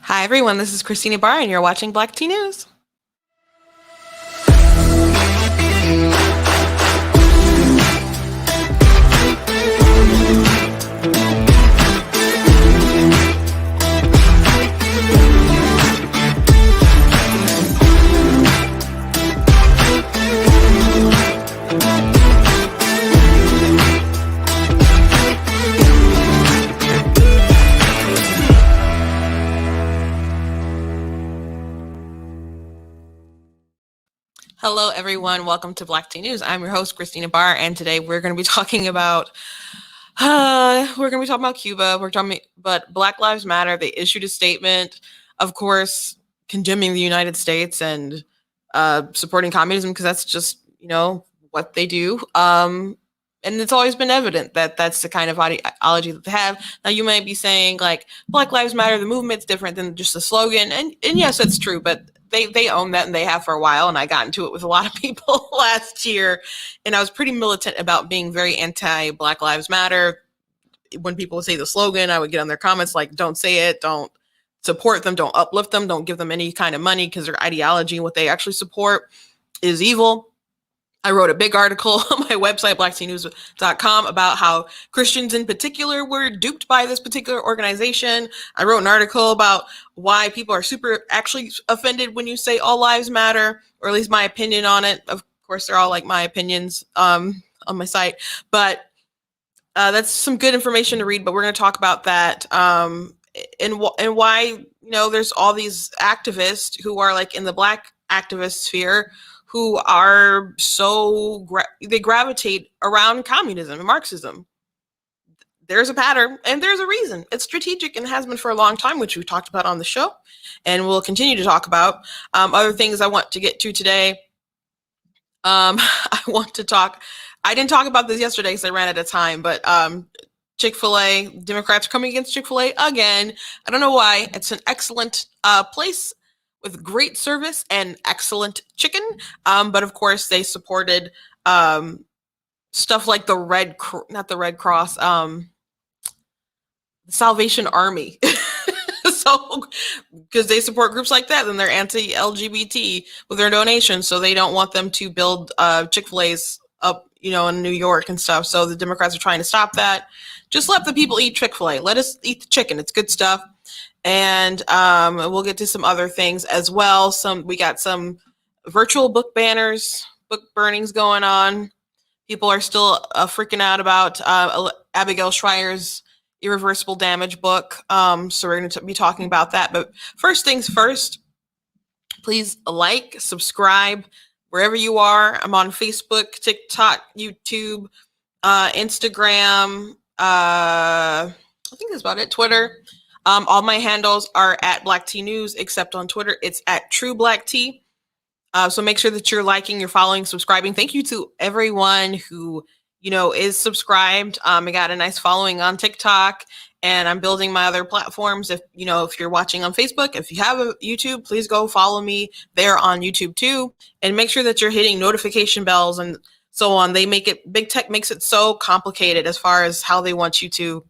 Hi, everyone. This is Christina Barr, and you're watching Black Tea News. Hello, everyone. Welcome to Black Tea News. I'm your host, Christina Barr, and today we're going to be talking about Cuba. But Black Lives Matter. They issued a statement, of course, condemning the United States and supporting communism because that's just what they do. And it's always been evident that that's the kind of ideology that they have. Now, you might be saying, like, Black Lives Matter, the movement's different than just the slogan. And yes, that's true, but they own that, and they have for a while. And I got into it with a lot of people last year. And I was pretty militant about being very anti-Black Lives Matter. When people would say the slogan, I would get on their comments like, don't say it, don't support them, don't uplift them, don't give them any kind of money because their ideology and what they actually support is evil. I wrote a big article on my website, blacktnews.com, about how Christians in particular were duped by this particular organization. I wrote an article about why people are super actually offended when you say all lives matter, or at least my opinion on it. Of course, they're all like my opinions on my site, but that's some good information to read. But we're going to talk about that and why there's all these activists who are like in the Black activist sphere who are they gravitate around communism and Marxism. There's a pattern and there's a reason. It's strategic and has been for a long time, which we talked about on the show and we'll continue to talk about. Other things I want to get to today. I didn't talk about this yesterday because I ran out of time, but Chick-fil-A, Democrats are coming against Chick-fil-A again. I don't know why. It's an excellent place with great service and excellent chicken. But of course, they supported stuff like the Salvation Army. So, because they support groups like that, then they're anti-LGBT with their donations. So they don't want them to build Chick-fil-A's up, in New York and stuff. So the Democrats are trying to stop that. Just let the people eat Chick-fil-A. Let us eat the chicken. It's good stuff. And we'll get to some other things as well. We got some virtual book banners, book burnings going on. People are still freaking out about Abigail Schreier's Irreversible Damage book. So we're going to be talking about that. But first things first, please like, subscribe, wherever you are. I'm on Facebook, TikTok, YouTube, Instagram. I think that's about it. Twitter. All my handles are at Black Tea News, except on Twitter, it's at True Black Tea. So make sure that you're liking, you're following, subscribing. Thank you to everyone who, is subscribed. I got a nice following on TikTok, and I'm building my other platforms. If you're watching on Facebook, if you have a YouTube, please go follow me there on YouTube too. And make sure that you're hitting notification bells and so on. Big tech makes it so complicated as far as how they want you to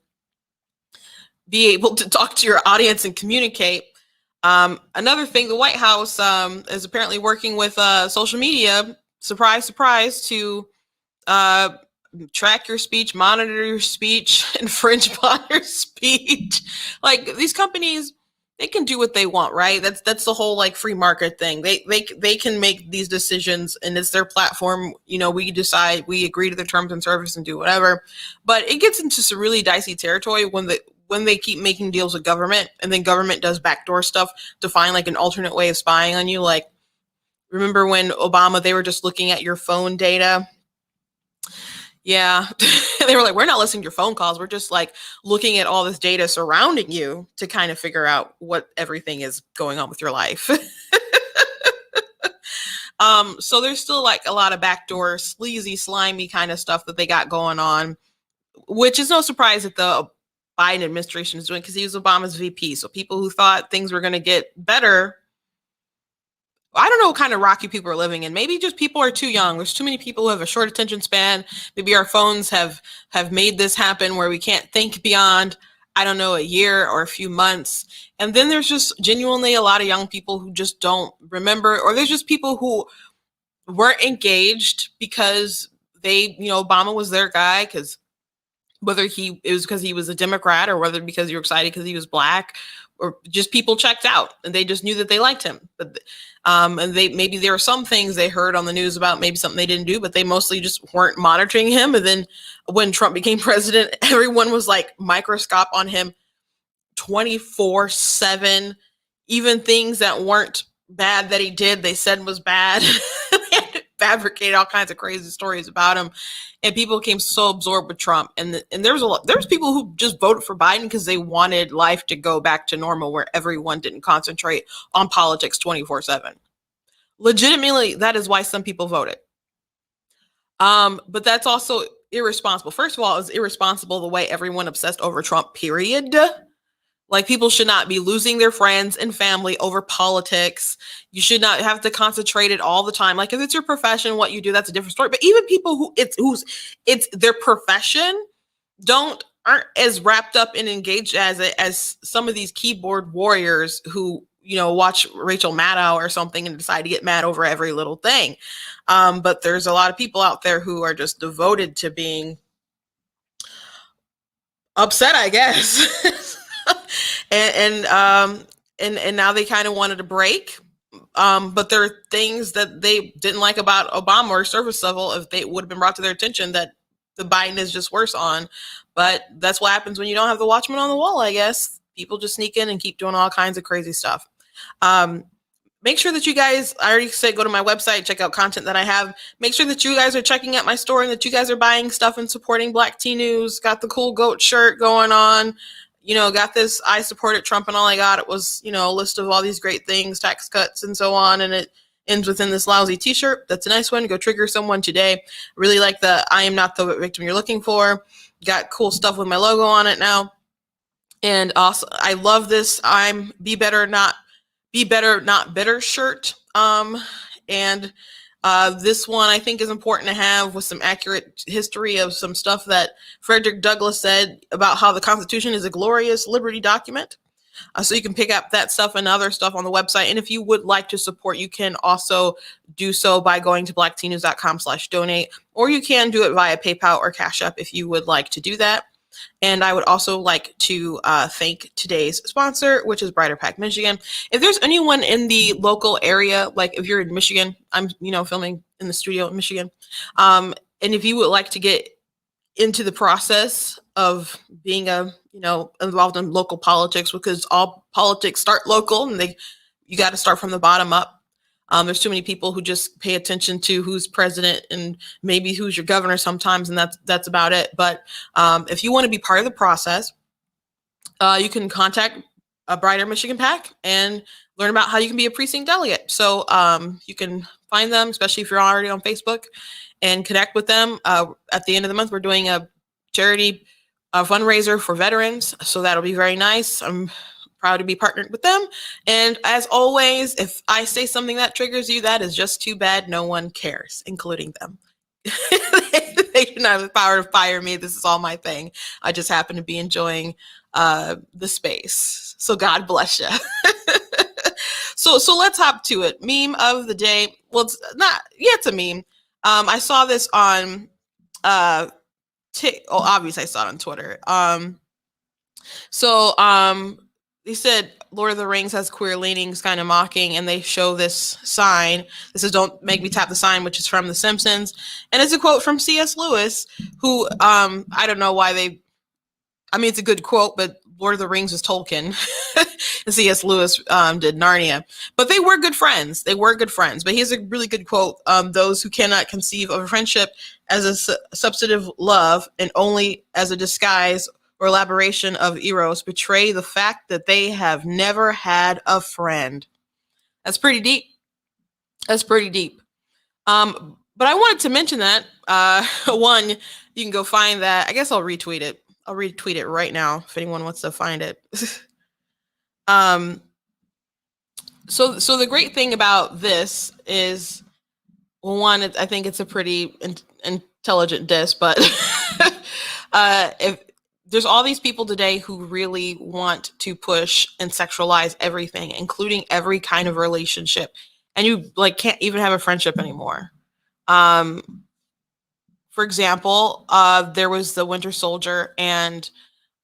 be able to talk to your audience and communicate. Another thing, the White House is apparently working with social media, surprise, surprise, to track your speech, monitor your speech, infringe upon your speech. Like, these companies, they can do what they want, right? That's the whole like free market thing. They can make these decisions, and it's their platform. We decide, we agree to the terms and service and do whatever. But it gets into some really dicey territory when they keep making deals with government, and then government does backdoor stuff to find like an alternate way of spying on you. Like, remember when Obama, they were just looking at your phone data? Yeah. They were like, we're not listening to your phone calls. We're just like looking at all this data surrounding you to kind of figure out what everything is going on with your life. So there's still like a lot of backdoor, sleazy, slimy kind of stuff that they got going on, which is no surprise that the Biden administration is doing, because he was Obama's VP. So people who thought things were going to get better, I don't know what kind of rock you people are living in. Maybe just people are too young. There's too many people who have a short attention span. Maybe our phones have made this happen where we can't think beyond. I don't know, a year or a few months. And then there's just genuinely a lot of young people who just don't remember, or there's just people who weren't engaged because Obama was their guy, because whether it was because he was a Democrat, or whether because you're excited because he was black, or just people checked out and they just knew that they liked him. But and maybe there were some things they heard on the news about, maybe something they didn't do, but they mostly just weren't monitoring him. And then when Trump became president, everyone was like microscope on him 24/7. Even things that weren't bad that he did, they said was bad. They fabricated all kinds of crazy stories about him, and people became so absorbed with Trump. And there's people who just voted for Biden because they wanted life to go back to normal, where everyone didn't concentrate on politics 24/7. Legitimately, that is why some people voted. But that's also irresponsible. First of all, it's irresponsible the way everyone obsessed over Trump, period. Like, people should not be losing their friends and family over politics. You should not have to concentrate it all the time. Like, if it's your profession, what you do, that's a different story. But even people who it's their profession aren't as wrapped up and engaged as some of these keyboard warriors who watch Rachel Maddow or something and decide to get mad over every little thing. But there's a lot of people out there who are just devoted to being upset, I guess. and now they kind of wanted a break. But there are things that they didn't like about Obama or service level, if they would have been brought to their attention, that the Biden is just worse on. But that's what happens when you don't have the watchman on the wall, I guess. People just sneak in and keep doing all kinds of crazy stuff. Make sure that you guys, I already said, go to my website, check out content that I have. Make sure that you guys are checking out my store and that you guys are buying stuff and supporting Black Tea News. Got the cool goat shirt going on. Got this, I supported Trump and all I got. It was, a list of all these great things, tax cuts and so on. And it ends within this lousy t-shirt. That's a nice one. Go trigger someone today. Really like the I am not the victim you're looking for. Got cool stuff with my logo on it now. And also, I love this I'm be better, not bitter shirt. And this one I think is important to have, with some accurate history of some stuff that Frederick Douglass said about how the Constitution is a glorious liberty document. So you can pick up that stuff and other stuff on the website. And if you would like to support, you can also do so by going to blacktnews.com/donate, or you can do it via PayPal or Cash App if you would like to do that. And I would also like to thank today's sponsor, which is Brighter Pack, Michigan. If there's anyone in the local area, like if you're in Michigan, I'm filming in the studio in Michigan, and if you would like to get into the process of being involved in local politics, because all politics start local and you got to start from the bottom up. There's too many people who just pay attention to who's president and maybe who's your governor sometimes, and that's about it. But if you want to be part of the process, you can contact a Brighter Michigan PAC and learn about how you can be a precinct delegate. So you can find them, especially if you're already on Facebook, and connect with them. At the end of the month, we're doing a charity fundraiser for veterans, so that'll be very nice. I'm proud to be partnered with them. And as always, if I say something that triggers you, that is just too bad. No one cares, including them. They do not have the power to fire me. This is all my thing. I just happen to be enjoying the space. So God bless you. So let's hop to it. Meme of the day. Well, it's not. Yeah, it's a meme. I saw this on obviously I saw it on Twitter. They said Lord of the Rings has queer leanings, kind of mocking, and they show this sign. This is "Don't make me tap the sign," which is from The Simpsons, and it's a quote from C.S. Lewis, who I don't know why it's a good quote, but Lord of the Rings was Tolkien, and C.S. Lewis did Narnia. But they were good friends. But he has a really good quote: "Those who cannot conceive of a friendship as a substantive love, and only as a disguise or elaboration of eros, betray the fact that they have never had a friend." That's pretty deep. But I wanted to mention that. One, you can go find that. I guess I'll retweet it. I'll retweet it right now if anyone wants to find it. So the great thing about this is, well, one, I think it's a pretty intelligent diss, but there's all these people today who really want to push and sexualize everything, including every kind of relationship. And you like can't even have a friendship anymore. Um, for example, there was the Winter Soldier and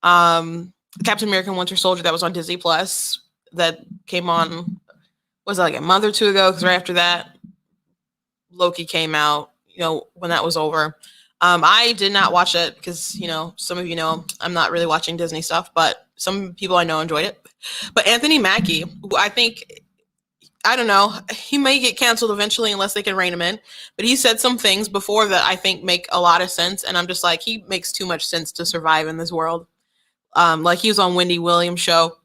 Captain America and Winter Soldier that was on Disney Plus that came on, was it like a month or two ago? Because right after that, Loki came out, when that was over. I did not watch it because, some of you know, I'm not really watching Disney stuff, but some people I know enjoyed it. But Anthony Mackie, I think, I don't know, he may get canceled eventually unless they can rein him in. But he said some things before that I think make a lot of sense. And I'm just like, he makes too much sense to survive in this world. Like he was on Wendy Williams' show.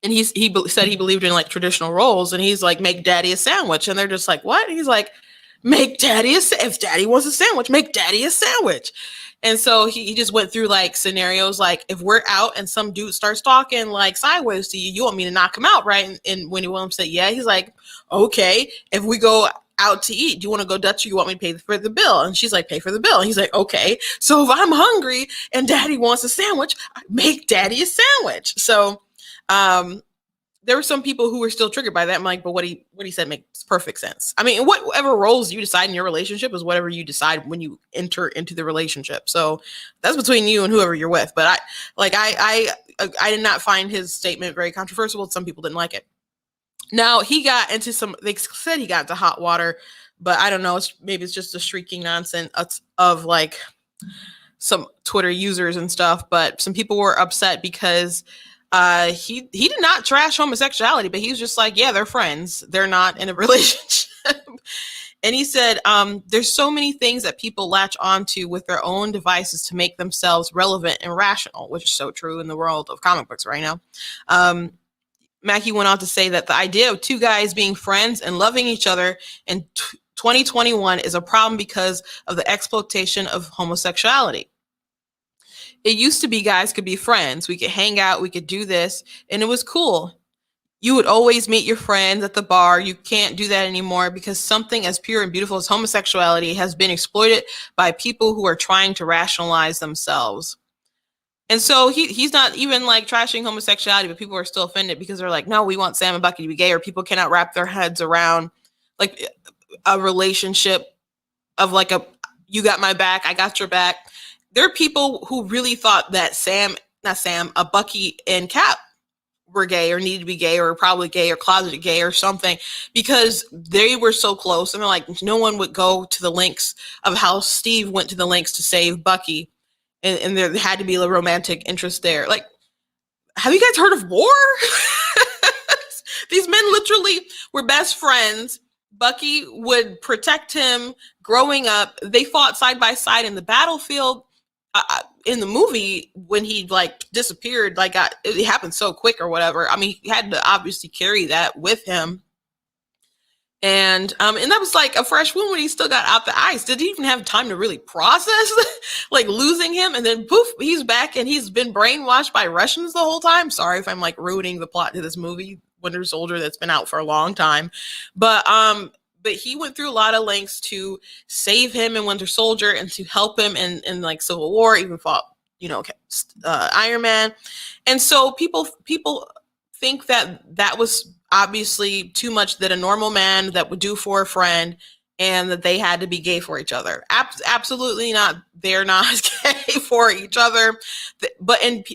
And he said he believed in like traditional roles. And he's like, make daddy a sandwich. And they're just like, what? And he's like, make daddy if daddy wants a sandwich, make daddy a sandwich. And so he just went through like scenarios like, if we're out and some dude starts talking like sideways to you, you want me to knock him out, right? And Wendy Williams said, yeah. He's like, okay, if we go out to eat, do you want to go Dutch or you want me to pay for the bill? And she's like, pay for the bill. And he's like, okay. So if I'm hungry and daddy wants a sandwich, make daddy a sandwich. So there were some people who were still triggered by that. I'm like, but what he said makes perfect sense. I mean, whatever roles you decide in your relationship is whatever you decide when you enter into the relationship. So that's between you and whoever you're with. But I did not find his statement very controversial. Some people didn't like it. Now he got into they said he got into hot water, but I don't know. Maybe it's just a shrieking nonsense of like some Twitter users and stuff. But some people were upset because he did not trash homosexuality, but he was just like, yeah, they're friends. They're not in a relationship. And he said, there's so many things that people latch onto with their own devices to make themselves relevant and rational, which is so true in the world of comic books right now. Mackie went on to say that the idea of two guys being friends and loving each other in 2021 is a problem because of the exploitation of homosexuality. It used to be guys could be friends. We could hang out. We could do this. And it was cool. You would always meet your friends at the bar. You can't do that anymore because something as pure and beautiful as homosexuality has been exploited by people who are trying to rationalize themselves. And so he's not even like trashing homosexuality, but people are still offended because they're like, no, we want Sam and Bucky to be gay, or people cannot wrap their heads around like a relationship of like you got my back, I got your back. There are people who really thought that Bucky and Cap were gay or needed to be gay or probably gay or closeted gay or something because they were so close. And they're like, no one would go to the lengths of how Steve went to the lengths to save Bucky. And there had to be a romantic interest there. Like, have you guys heard of war? These men literally were best friends. Bucky would protect him growing up. They fought side by side in the battlefield. In the movie, when he like disappeared, like it happened so quick or whatever. I mean, he had to obviously carry that with him. And that was like a fresh wound when he still got out the ice. Did he even have time to really process like losing him? And then poof, he's back and he's been brainwashed by Russians the whole time. Sorry if I'm like ruining the plot to this movie, Winter Soldier, that's been out for a long time. But he went through a lot of lengths to save him in Winter Soldier and to help him in like Civil War, even fought, Iron Man. And so people think that was obviously too much that a normal man that would do for a friend and that they had to be gay for each other. Absolutely not. They're not gay for each other.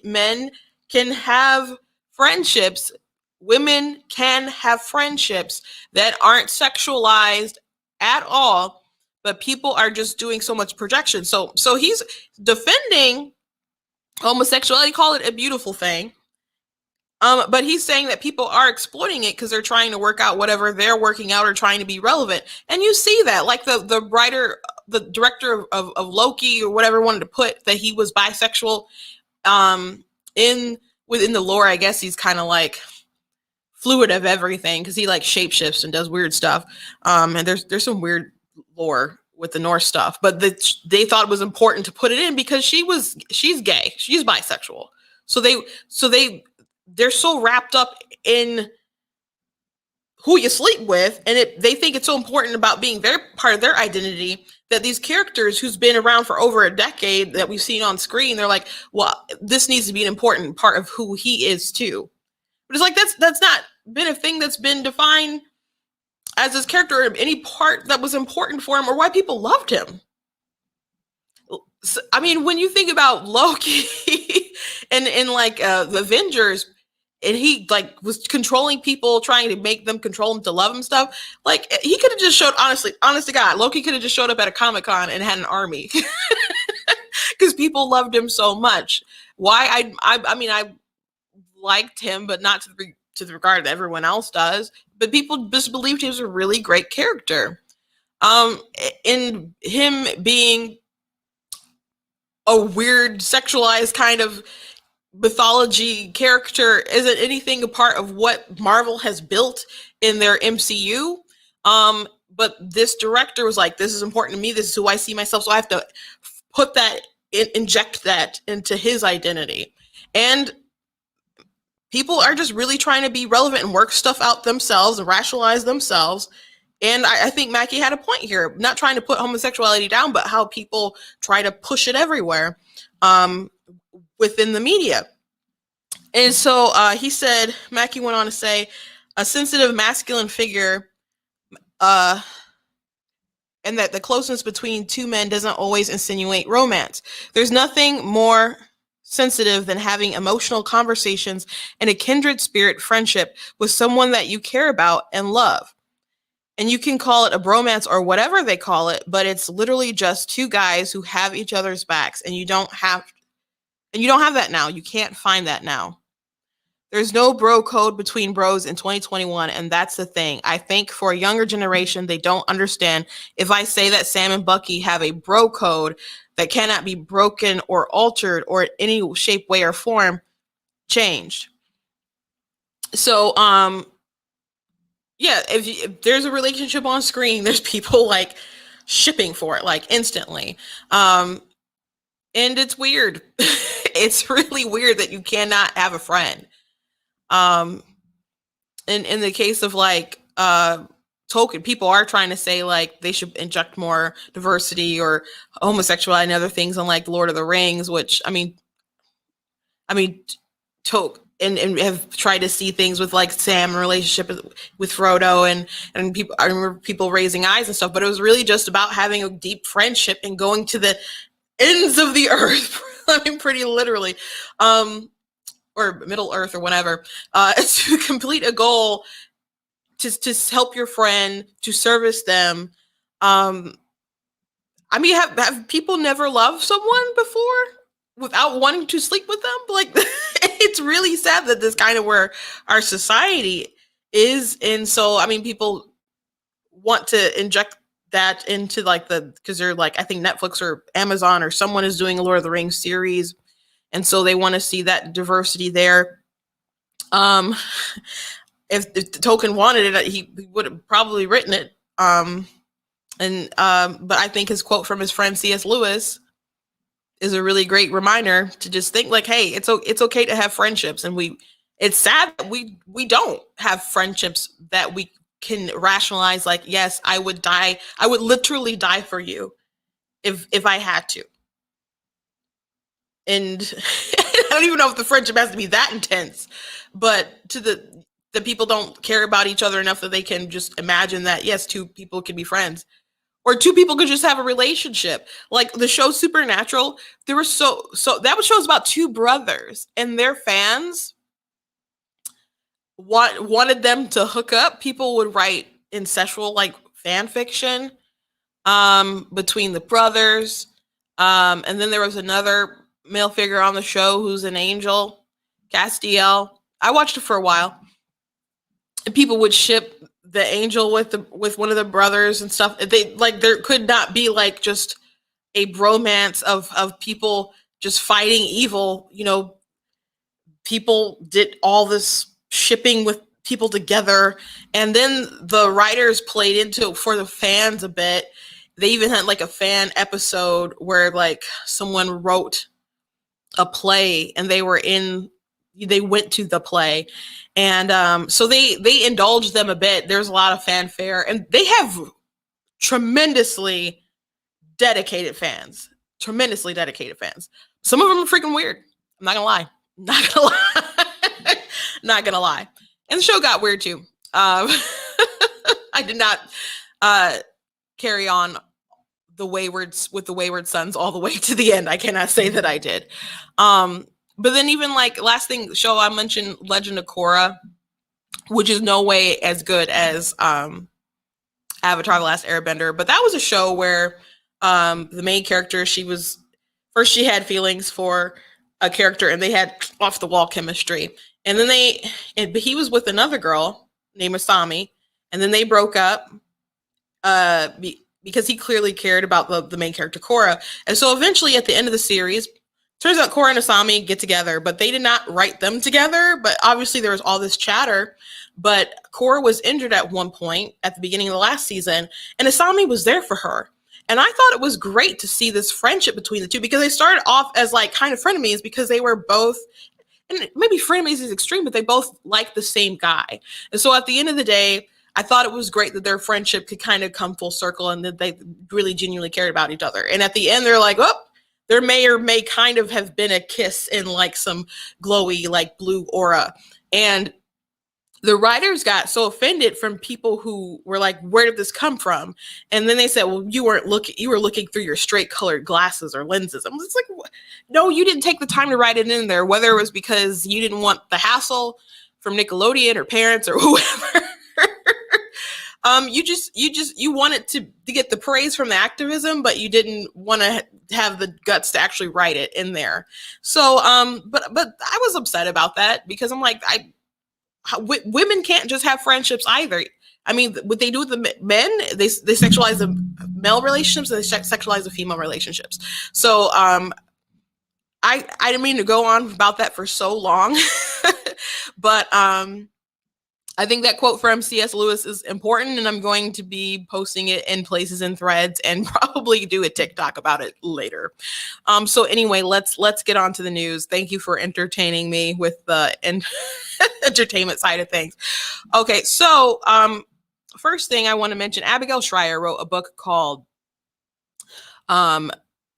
Men can have friendships. Women can have friendships that aren't sexualized at all, but people are just doing so much projection. So he's defending homosexuality, call it a beautiful thing. But he's saying that people are exploiting it because they're trying to work out whatever they're working out or trying to be relevant. And you see that, like the writer, the director of Loki or whatever wanted to put that he was bisexual. Within the lore, I guess he's kind of like fluid of everything because he like shapeshifts and does weird stuff. And there's some weird lore with the Norse stuff, but they thought it was important to put it in because she's gay, she's bisexual. So they're so wrapped up in who you sleep with, and they think it's so important about being their part of their identity that these characters who's been around for over a decade that we've seen on screen, they're like, well, this needs to be an important part of who he is too. But it's like that's not been a thing that's been defined as his character or any part that was important for him or why people loved him. So, I mean, when you think about Loki and like the Avengers, and he like was controlling people, trying to make them control him to love him stuff. Like he could have just showed, honest to God, Loki could have just showed up at a Comic-Con and had an army because people loved him so much. Why? I mean, I liked him, but not to the regard that everyone else does. But people just believed he was a really great character. In him being a weird sexualized kind of mythology character isn't anything a part of what Marvel has built in their MCU. But this director was like, this is important to me. This is who I see myself. So I have to put that, inject that into his identity. And people are just really trying to be relevant and work stuff out themselves and rationalize themselves. And I think Mackie had a point here, not trying to put homosexuality down, but how people try to push it everywhere within the media. And so he said, Mackie went on to say, a sensitive masculine figure, and that the closeness between two men doesn't always insinuate romance. There's nothing more sensitive than having emotional conversations and a kindred spirit friendship with someone that you care about and love. And you can call it a bromance or whatever they call it, but it's literally just two guys who have each other's backs, and you don't have that now. You can't find that now. There's no bro code between bros in 2021, and that's the thing. I think for a younger generation, they don't understand. If I say that Sam and Bucky have a bro code that cannot be broken or altered or in any shape, way, or form changed. So, yeah, if there's a relationship on screen, there's people like shipping for it like instantly. And it's weird. It's really weird that you cannot have a friend. In the case of like Tolkien, people are trying to say like they should inject more diversity or homosexuality and other things on like Lord of the Rings, which I mean Tolkien and have tried to see things with like Sam and relationship with Frodo and people. I remember people raising eyes and stuff, but it was really just about having a deep friendship and going to the ends of the earth. I mean, pretty literally, or Middle Earth or whatever, to complete a goal, to help your friend, to service them. I mean, have people never loved someone before without wanting to sleep with them? Like, it's really sad that this kind of where our society is. And so, I mean, people want to inject that into like because they're like, I think Netflix or Amazon or someone is doing a Lord of the Rings series. And so they want to see that diversity there. If Tolkien wanted it, he would have probably written it. But I think his quote from his friend C.S. Lewis is a really great reminder to just think like, hey, it's okay to have friendships, and it's sad that we don't have friendships that we can rationalize. Like, yes, I would literally die for you if I had to. And I don't even know if the friendship has to be that intense, but to the people don't care about each other enough that they can just imagine that, yes, two people can be friends. Or two people could just have a relationship. Like the show Supernatural, there were so that show was about two brothers, and their fans wanted them to hook up. People would write incestual like fan fiction between the brothers. And then there was another male figure on the show who's an angel, Castiel. I watched it for a while. And people would ship the angel with one of the brothers and stuff. They like, there could not be like just a bromance of people just fighting evil. You know, people did all this shipping with people together, and then the writers played into it for the fans a bit. They even had like a fan episode where like someone wrote a play and they went to the play, and so they indulged them a bit. There's a lot of fanfare, and they have tremendously dedicated fans, tremendously dedicated fans. Some of them are freaking weird. I'm not gonna lie. Not gonna lie. Not gonna lie. And the show got weird too. I did not carry on the Wayward Sons all the way to the end. I cannot say that I did. But then even like last thing show I mentioned, Legend of Korra, which is no way as good as Avatar: The Last Airbender. But that was a show where the main character, she had feelings for a character and they had off the wall chemistry. And then he was with another girl named Asami, and then they broke up because he clearly cared about the main character, Korra. And so eventually at the end of the series, turns out Korra and Asami get together, but they did not write them together. But obviously there was all this chatter. But Korra was injured at one point at the beginning of the last season, and Asami was there for her. And I thought it was great to see this friendship between the two, because they started off as like kind of frenemies because they were both, and maybe frenemies is extreme, but they both liked the same guy. And so at the end of the day, I thought it was great that their friendship could kind of come full circle and that they really genuinely cared about each other. And at the end, they're like, oh, there may or may kind of have been a kiss in like some glowy, like blue aura. And the writers got so offended from people who were like, where did this come from? And then they said, well, you were looking through your straight colored glasses or lenses. I'm just like, no, you didn't take the time to write it in there, whether it was because you didn't want the hassle from Nickelodeon or parents or whoever. You wanted to get the praise from the activism, but you didn't want to have the guts to actually write it in there. So, but I was upset about that, because I'm like, women can't just have friendships either. I mean, what they do with the men, they sexualize the male relationships, and they sexualize the female relationships. So I didn't mean to go on about that for so long, but I think that quote from C.S. Lewis is important, and I'm going to be posting it in places in threads and probably do a TikTok about it later. So anyway, let's get on to the news. Thank you for entertaining me with the entertainment side of things. Okay, so first thing I want to mention, Abigail Schreier wrote a book called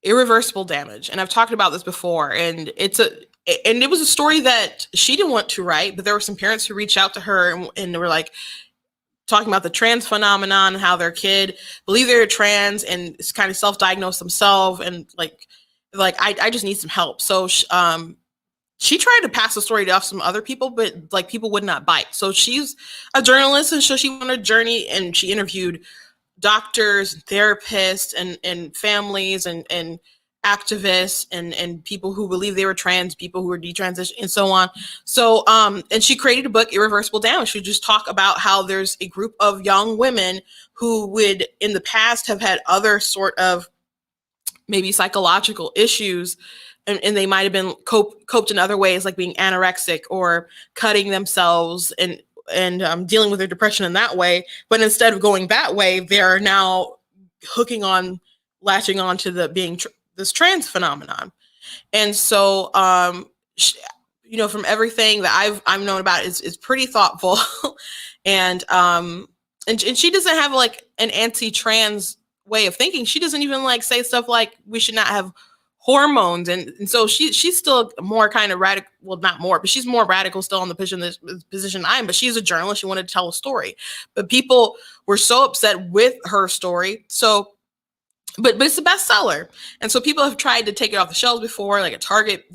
Irreversible Damage, and I've talked about this before, and it was a story that she didn't want to write, but there were some parents who reached out to her and they were like talking about the trans phenomenon and how their kid believed they were trans and kind of self-diagnosed themselves, and like I just need some help. So she tried to pass the story off some other people, but like people would not bite. So she's a journalist, and so she went on a journey, and she interviewed doctors, therapists, and families, and activists, and people who believe they were trans, people who were detransitioned, and so on. So and she created a book, Irreversible Damage. She just talk about how there's a group of young women who would in the past have had other sort of maybe psychological issues, and they might have been coped in other ways, like being anorexic or cutting themselves and dealing with their depression in that way. But instead of going that way, they're now latching on to the being this trans phenomenon. And so, from everything that I've known about it, is pretty thoughtful. and she doesn't have like an anti-trans way of thinking. She doesn't even like say stuff like we should not have hormones. And so she's still more kind of radical. Well, not more, but she's more radical still in the position I am, but she's a journalist. She wanted to tell a story, but people were so upset with her story. So, but it's a bestseller. And so people have tried to take it off the shelves before, like at Target,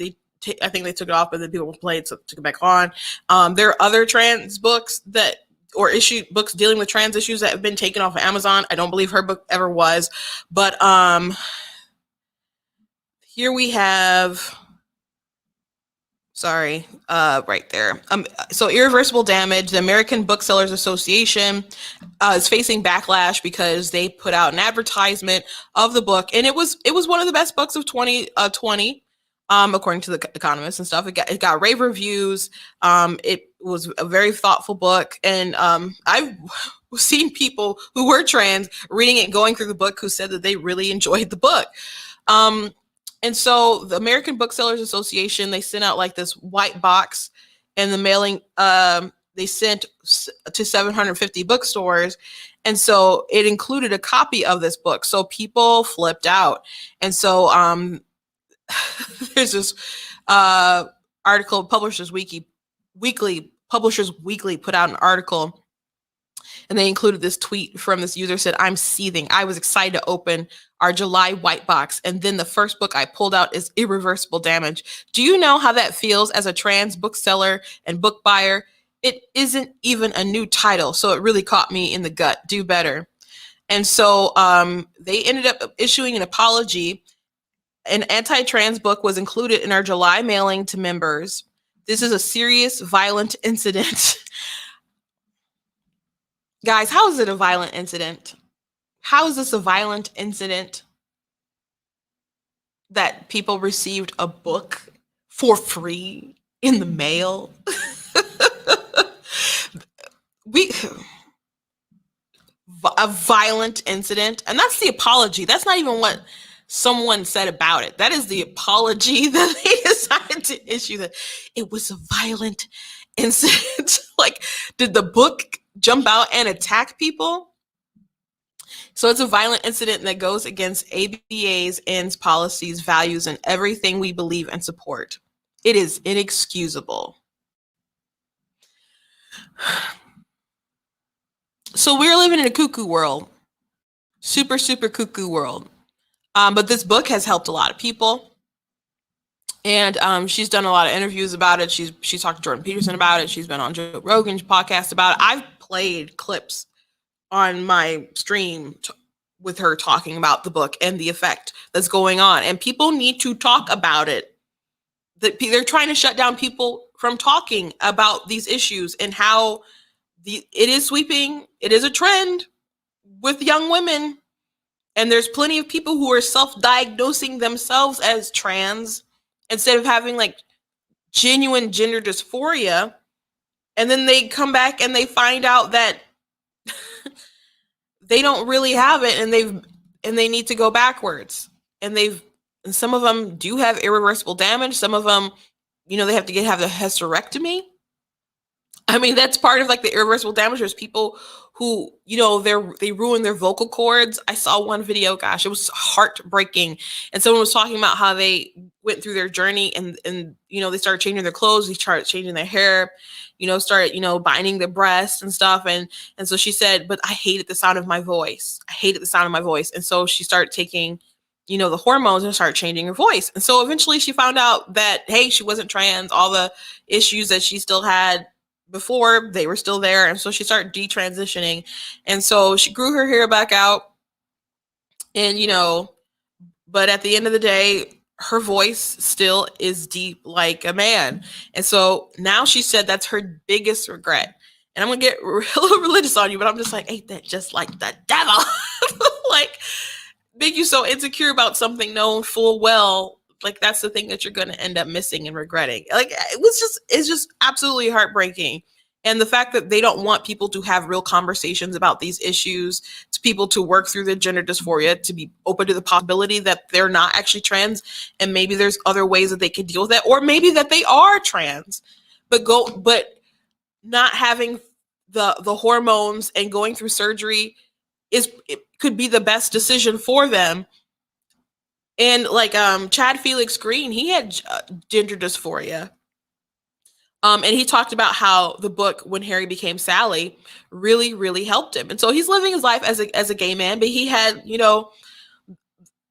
I think they took it off, but then people played, so took it back on. There are other trans books books dealing with trans issues that have been taken off of Amazon. I don't believe her book ever was, but here we have, right there. So Irreversible Damage, the American Booksellers Association is facing backlash because they put out an advertisement of the book, and it was one of the best books of 2020, according to the Economist and stuff. It got rave reviews. It was a very thoughtful book, and I've seen people who were trans reading it, going through the book, who said that they really enjoyed the book. And so the American Booksellers Association, they sent out like this white box in the mailing they sent to 750 bookstores. And so it included a copy of this book. So people flipped out. And so there's this article, Publishers Weekly put out an article, and they included this tweet from this user said, "I'm seething. I was excited to open our July white box, and then the first book I pulled out is Irreversible Damage. Do you know how that feels as a trans bookseller and book buyer? It isn't even a new title, so it really caught me in the gut. Do better." And so they ended up issuing an apology. An anti-trans book was included in our July mailing to members. This is a serious, violent incident. Guys, how is it a violent incident? How is this a violent incident that people received a book for free in the mail? A violent incident, and that's the apology. That's not even what someone said about it. That is the apology that they decided to issue, that it was a violent incident. Like, did the book jump out and attack people? So it's a violent incident that goes against ABA's ends, policies, values, and everything we believe and support. It is inexcusable. So we're living in a cuckoo world. Super, super cuckoo world. But this book has helped a lot of people. And she's done a lot of interviews about it. She's talked to Jordan Peterson about it. She's been on Joe Rogan's podcast about it. I've played clips on my stream with her talking about the book and the effect that's going on. And people need to talk about it. They're trying to shut down people from talking about these issues and how it is sweeping. It is a trend with young women. And there's plenty of people who are self-diagnosing themselves as trans instead of having like genuine gender dysphoria. And then they come back and they find out that they don't really have it, and they need to go backwards. And some of them do have irreversible damage. Some of them, they have to have the hysterectomy. I mean, that's part of like the irreversible damage. There's people who, they ruin their vocal cords. I saw one video, gosh, it was heartbreaking. And someone was talking about how they went through their journey and they started changing their clothes, they started changing their hair, started, binding their breasts and stuff. And so she said, but I hated the sound of my voice. I hated the sound of my voice. And so she started taking, the hormones and started changing her voice. And so eventually she found out that, hey, she wasn't trans. All the issues that she still had before, they were still there. And so she started detransitioning. And so she grew her hair back out. And, but at the end of the day, her voice still is deep like a man. And so now she said that's her biggest regret. And I'm going to get a little religious on you, but I'm just like, ain't that just like the devil? Like, make you so insecure about something known full well. Like, that's the thing that you're going to end up missing and regretting. Like, it's just absolutely heartbreaking. And the fact that they don't want people to have real conversations about these issues, to people to work through their gender dysphoria, to be open to the possibility that they're not actually trans, and maybe there's other ways that they can deal with that, or maybe that they are trans, but not having the hormones and going through surgery it could be the best decision for them. And like Chad Felix Green, he had gender dysphoria. And he talked about how the book When Harry Became Sally really, really helped him. And so he's living his life as a gay man, but he had,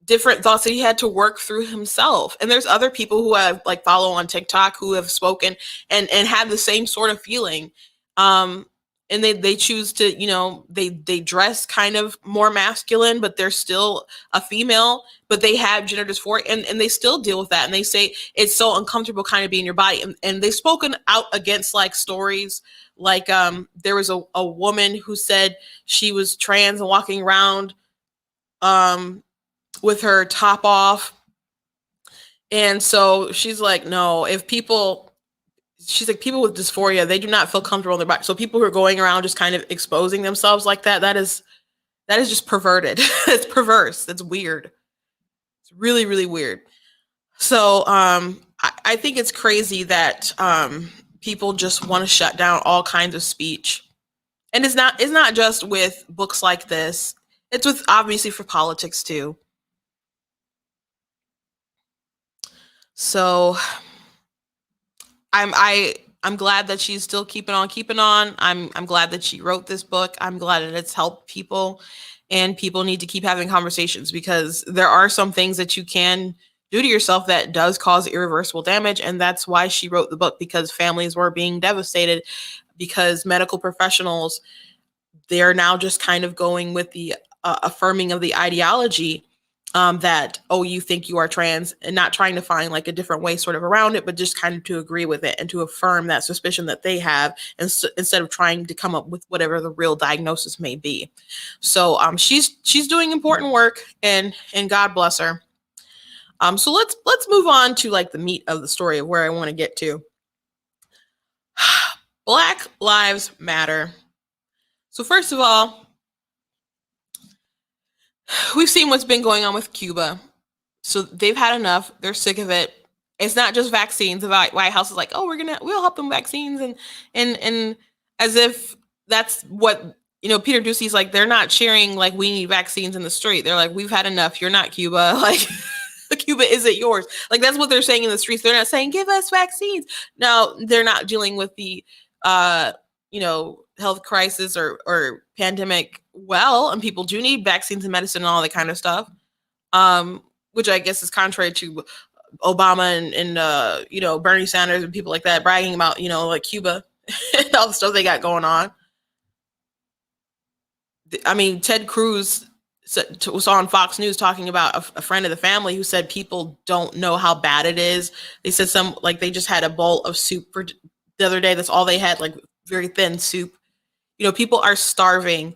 different thoughts that he had to work through himself. And there's other people who I like follow on TikTok who have spoken and have the same sort of feeling. And they choose to, they dress kind of more masculine, but they're still a female, but they have gender dysphoria and they still deal with that. And they say it's so uncomfortable kind of being your body. And they've spoken out against like stories like there was a woman who said she was trans and walking around with her top off. And so she's like, no, she's like, people with dysphoria, they do not feel comfortable in their body. So people who are going around just kind of exposing themselves like that is just perverted. It's perverse. That's weird. It's really, really weird. So I think it's crazy that people just want to shut down all kinds of speech. And it's not just with books like this. It's with obviously for politics too. So I'm glad that she's still keeping on. I'm glad that she wrote this book. I'm glad that it's helped people, and people need to keep having conversations because there are some things that you can do to yourself that does cause irreversible damage, and that's why she wrote the book, because families were being devastated because medical professionals, they're now just kind of going with the affirming of the ideology, that, oh, you think you are trans, and not trying to find like a different way sort of around it, but just kind of to agree with it and to affirm that suspicion that they have, instead of trying to come up with whatever the real diagnosis may be. So she's doing important work, and God bless her. So let's move on to like the meat of the story of where I want to get to. Black Lives Matter. So first of all, we've seen what's been going on with Cuba. So they've had enough. They're sick of it. It's not just vaccines. The White House is like, oh, we'll help them vaccines, and as if that's what, Peter Ducey's like, they're not cheering like we need vaccines in the street. They're like, we've had enough. You're not Cuba. Like Cuba isn't yours. Like that's what they're saying in the streets. They're not saying give us vaccines. No, they're not dealing with the health crisis or pandemic well, and people do need vaccines and medicine and all that kind of stuff. Which I guess is contrary to Obama and Bernie Sanders and people like that bragging about, like Cuba and all the stuff they got going on. I mean, Ted Cruz was on Fox News talking about a friend of the family who said people don't know how bad it is. They said they just had a bowl of soup for the other day. That's all they had, like very thin soup. People are starving.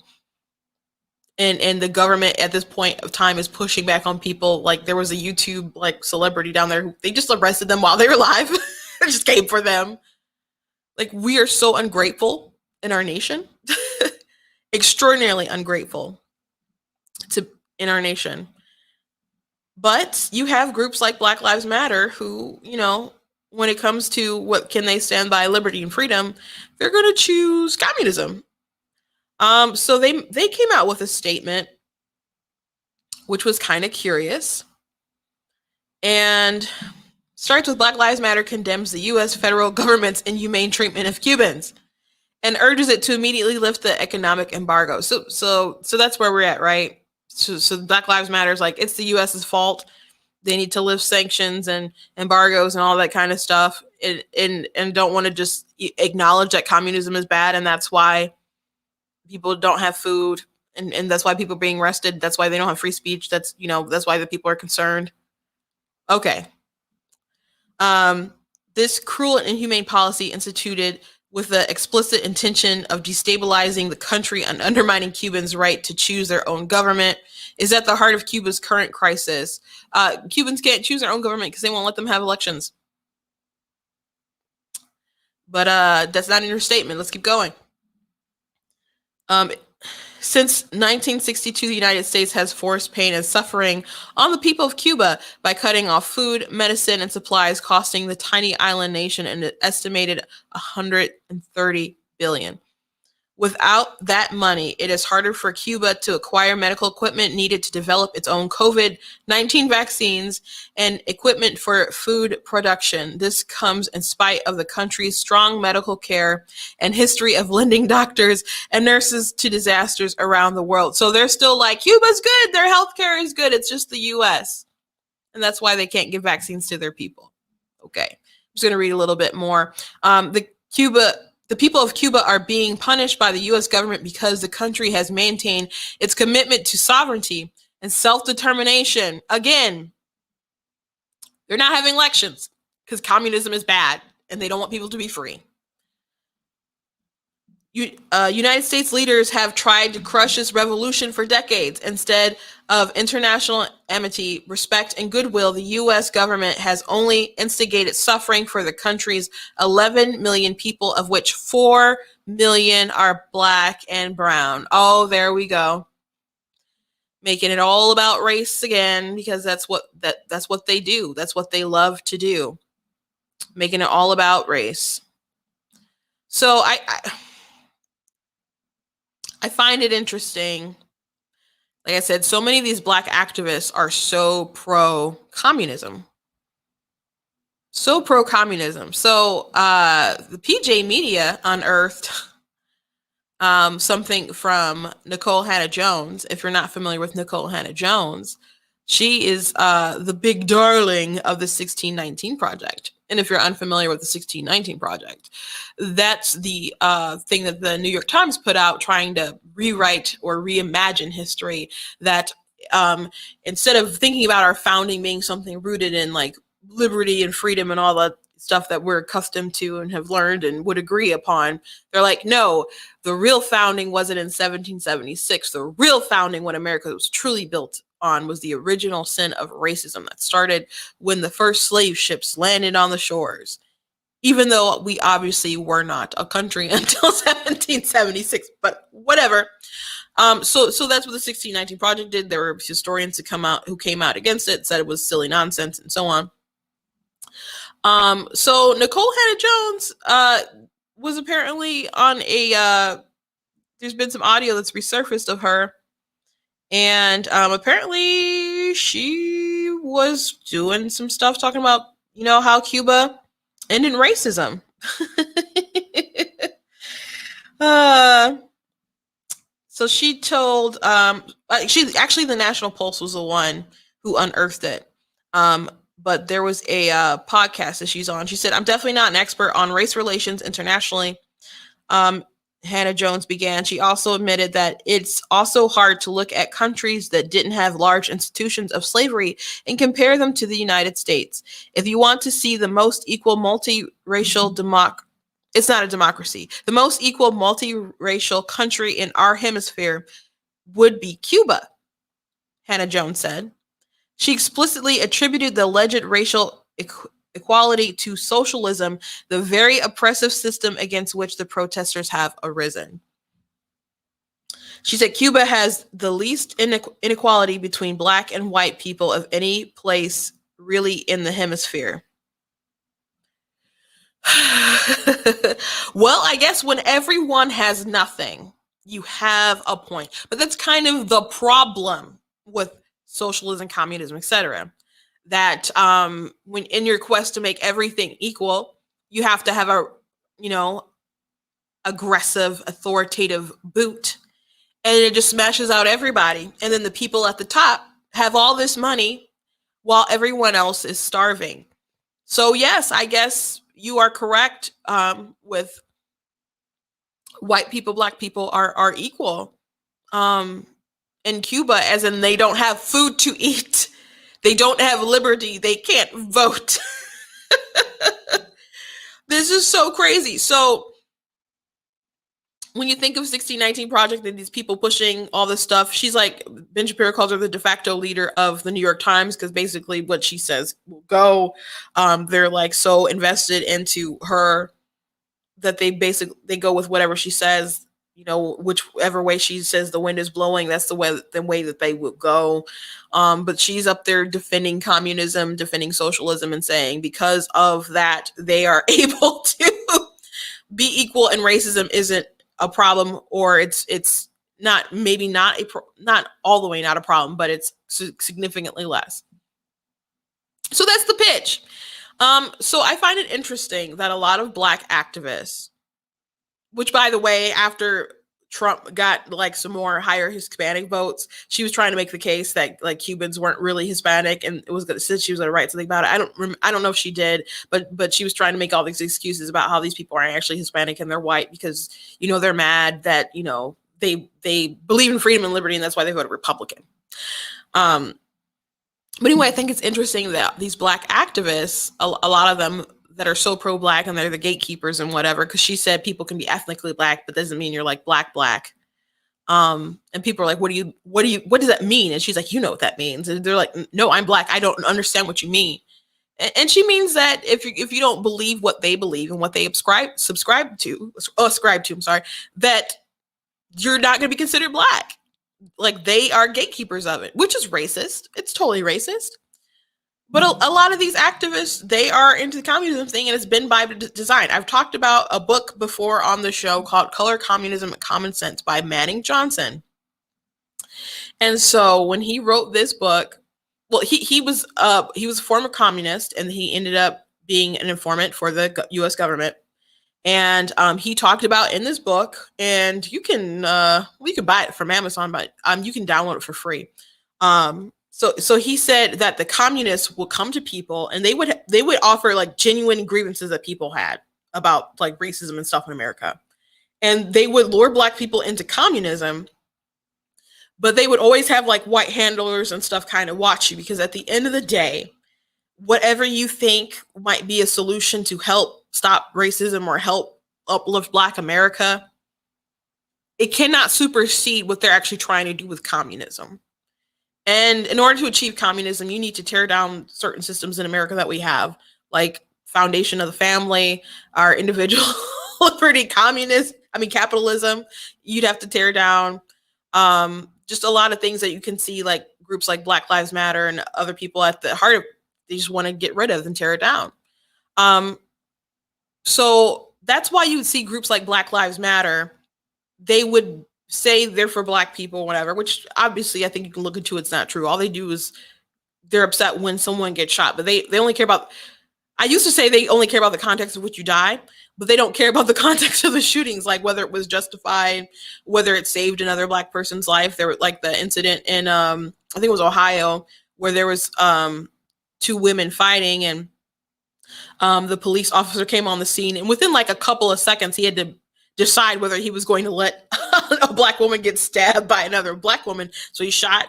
And the government at this point of time is pushing back on people. Like there was a YouTube like celebrity down there who they just arrested them while they were alive. Just came for them. Like we are so ungrateful in our nation. Extraordinarily ungrateful in our nation. But you have groups like Black Lives Matter who, when it comes to what can they stand by liberty and freedom, they're going to choose communism. So they came out with a statement which was kind of curious, and starts with Black Lives Matter condemns the U.S. federal government's inhumane treatment of Cubans and urges it to immediately lift the economic embargo. So that's where we're at, right? So Black Lives Matter is like, it's the U.S.'s fault. They need to lift sanctions and embargoes and all that kind of stuff, and don't want to just acknowledge that communism is bad, and that's why people don't have food, and that's why people are being arrested. That's why they don't have free speech. That's why the people are concerned. Okay. This cruel and inhumane policy instituted with the explicit intention of destabilizing the country and undermining Cubans' right to choose their own government is at the heart of Cuba's current crisis. Cubans can't choose their own government because they won't let them have elections. But that's not in your statement. Let's keep going. Since 1962, the United States has forced pain and suffering on the people of Cuba by cutting off food, medicine, and supplies, costing the tiny island nation an estimated $130 billion. Without that money, it is harder for Cuba to acquire medical equipment needed to develop its own COVID-19 vaccines and equipment for food production. This comes in spite of the country's strong medical care and history of lending doctors and nurses to disasters around the world. So they're still like, Cuba's good, their healthcare is good, it's just the US. And that's why they can't give vaccines to their people. Okay, I'm just going to read a little bit more. The people of Cuba are being punished by the U.S. government because the country has maintained its commitment to sovereignty and self-determination. Again, they're not having elections because communism is bad and they don't want people to be free. United States leaders have tried to crush this revolution for decades. Instead of international amity, respect, and goodwill, the U.S. government has only instigated suffering for the country's 11 million people, of which 4 million are Black and brown. Oh, there we go. Making it all about race again, because that's what they do. That's what they love to do. Making it all about race. So I find it interesting. Like I said, so many of these black activists are so pro communism. So pro communism. So the PJ Media unearthed something from Nicole Hannah Jones. If you're not familiar with Nicole Hannah Jones, she is the big darling of the 1619 Project. And if you're unfamiliar with the 1619 Project, that's the thing that the New York Times put out trying to rewrite or reimagine history. That instead of thinking about our founding being something rooted in like liberty and freedom and all that stuff that we're accustomed to and have learned and would agree upon, they're like, no, the real founding wasn't in 1776. The real founding, when America was truly built on, was the original sin of racism that started when the first slave ships landed on the shores. Even though we obviously were not a country until 1776, but whatever. So that's what the 1619 Project did. There were historians who came out against it, said it was silly nonsense, and so on. So Nicole Hannah Jones was apparently on a there's been some audio that's resurfaced of her, and apparently she was doing some stuff talking about, you know, how Cuba ended racism. So she told she actually, the National Pulse was the one who unearthed it. But there was a podcast that she's on. She said, "I'm definitely not an expert on race relations internationally." Hannah Jones began. She also admitted that it's also hard to look at countries that didn't have large institutions of slavery and compare them to the United States. If you want to see the most equal multiracial it's not a democracy. The most equal multiracial country in our hemisphere would be Cuba, Hannah Jones said. She explicitly attributed the alleged racial equality to socialism, the very oppressive system against which the protesters have arisen. She said Cuba has the least inequality between black and white people of any place really in the hemisphere. Well, I guess when everyone has nothing, you have a point. But that's kind of the problem with socialism, communism, etc. That when in your quest to make everything equal, you have to have a, you know, aggressive, authoritative boot, and it just smashes out everybody. And then the people at the top have all this money while everyone else is starving. So yes, I guess you are correct with white people, black people are equal in Cuba, as in they don't have food to eat. They don't have liberty. They can't vote. This is so crazy. So when you think of 1619 Project and these people pushing all this stuff, she's like, Ben Shapiro calls her the de facto leader of the New York Times, because basically what she says will go. They're like so invested into her that they go with whatever she says. You know, whichever way she says the wind is blowing, that's the way that they would go. But she's up there defending communism, defending socialism, and saying because of that they are able to be equal, and racism isn't a problem, or it's not, maybe not not all the way not a problem, but it's significantly less. So that's the pitch. So I find it interesting that a lot of black activists, which by the way, after Trump got like some more higher Hispanic votes, she was trying to make the case that like Cubans weren't really Hispanic, and it was gonna, since she was gonna write something about it. I don't know if she did, but she was trying to make all these excuses about how these people aren't actually Hispanic and they're white because, you know, they're mad that, you know, they believe in freedom and liberty and that's why they voted Republican. But anyway, I think it's interesting that these black activists, a lot of them that are so pro-black, and they're the gatekeepers and whatever, because she said people can be ethnically black, but doesn't mean you're like black. And people are like, what does that mean? And she's like, you know what that means. And they're like, no, I'm black. I don't understand what you mean. And she means that if you don't believe what they believe and what they ascribe to, I'm sorry, that you're not going to be considered black. Like they are gatekeepers of it, which is racist. It's totally racist. But a lot of these activists, they are into the communism thing, and it's been by design. I've talked about a book before on the show called Color, Communism, and Common Sense by Manning Johnson. And so when he wrote this book, well, he was a former communist, and he ended up being an informant for the U.S. government. And he talked about in this book, and you can buy it from Amazon, but you can download it for free. So he said that the communists will come to people, and they would offer like genuine grievances that people had about like racism and stuff in America, and they would lure black people into communism, but they would always have like white handlers and stuff kind of watch you, because at the end of the day, whatever you think might be a solution to help stop racism or help uplift Black America, it cannot supersede what they're actually trying to do with communism. And in order to achieve communism, you need to tear down certain systems in America that we have, like foundation of the family, our individual liberty, capitalism. You'd have to tear down just a lot of things that you can see, like groups like Black Lives Matter and other people at the heart of, they just want to get rid of and tear it down. Um, so that's why you would see groups like Black Lives Matter. They would say they're for black people, whatever, which obviously I think you can look into, it's not true. All they do is they're upset when someone gets shot, but they only care about, I used to say they only care about the context of which you die, but they don't care about the context of the shootings, like whether it was justified, whether it saved another black person's life. There were like the incident in I think it was Ohio, where there was two women fighting, and the police officer came on the scene, and within like a couple of seconds, he had to decide whether he was going to let a black woman get stabbed by another black woman. So he shot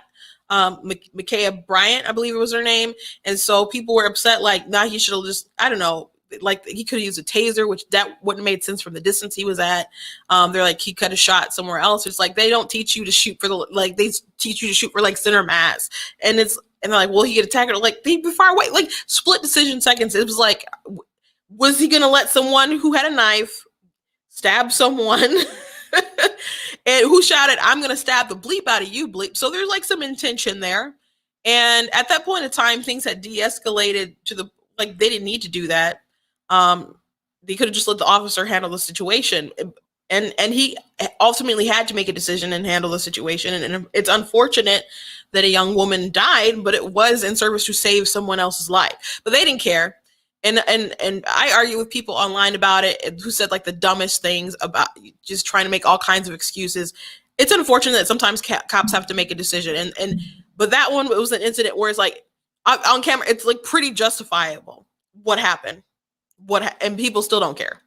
Micaiah Bryant, I believe it was her name. And so people were upset, like, nah, he should have just, I don't know, like he could have used a taser, which that wouldn't have made sense from the distance he was at. They're like, he could have shot somewhere else. It's like, they don't teach you to shoot for the, like, they teach you to shoot for like center mass. And and they're like, well, he could attack her. Like, they'd be far away, like split decision seconds. It was like, was he going to let someone who had a knife stab someone and who shouted, I'm going to stab the bleep out of you, bleep. So there's like some intention there. And at that point in time, things had de-escalated to the, like, they didn't need to do that. They could have just let the officer handle the situation. And he ultimately had to make a decision and handle the situation. And it's unfortunate that a young woman died, but it was in service to save someone else's life. But they didn't care. And I argue with people online about it who said like the dumbest things about just trying to make all kinds of excuses. It's unfortunate that sometimes cops have to make a decision, but that one, it was an incident where it's like on camera, it's like pretty justifiable what happened, and people still don't care.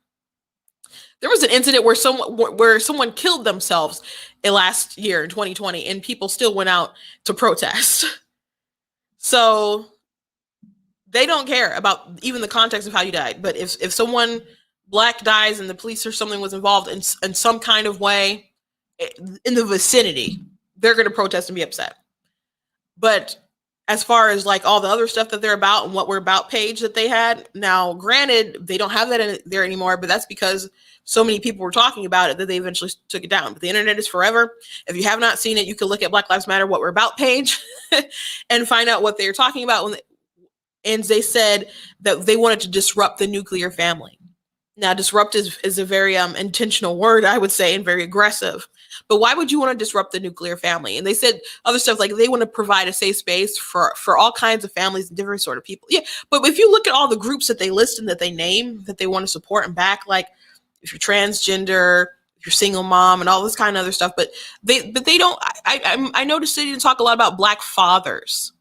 There was an incident where someone killed themselves last year in 2020, and people still went out to protest. So they don't care about even the context of how you died. But if someone black dies and the police or something was involved in some kind of way in the vicinity, they're going to protest and be upset. But as far as like all the other stuff that they're about and what we're about page that they had, now granted, they don't have that in there anymore, but that's because so many people were talking about it that they eventually took it down. But the internet is forever. If you have not seen it, you can look at Black Lives Matter, what we're about page and find out what they're talking about and they said that they wanted to disrupt the nuclear family. Now, disrupt is a very intentional word, I would say, and very aggressive. But why would you want to disrupt the nuclear family? And they said other stuff like they want to provide a safe space for all kinds of families and different sort of people. Yeah, but if you look at all the groups that they list and that they name that they want to support and back, like if you're transgender, if you're single mom, and all this kind of other stuff, but they don't. I noticed they didn't talk a lot about black fathers,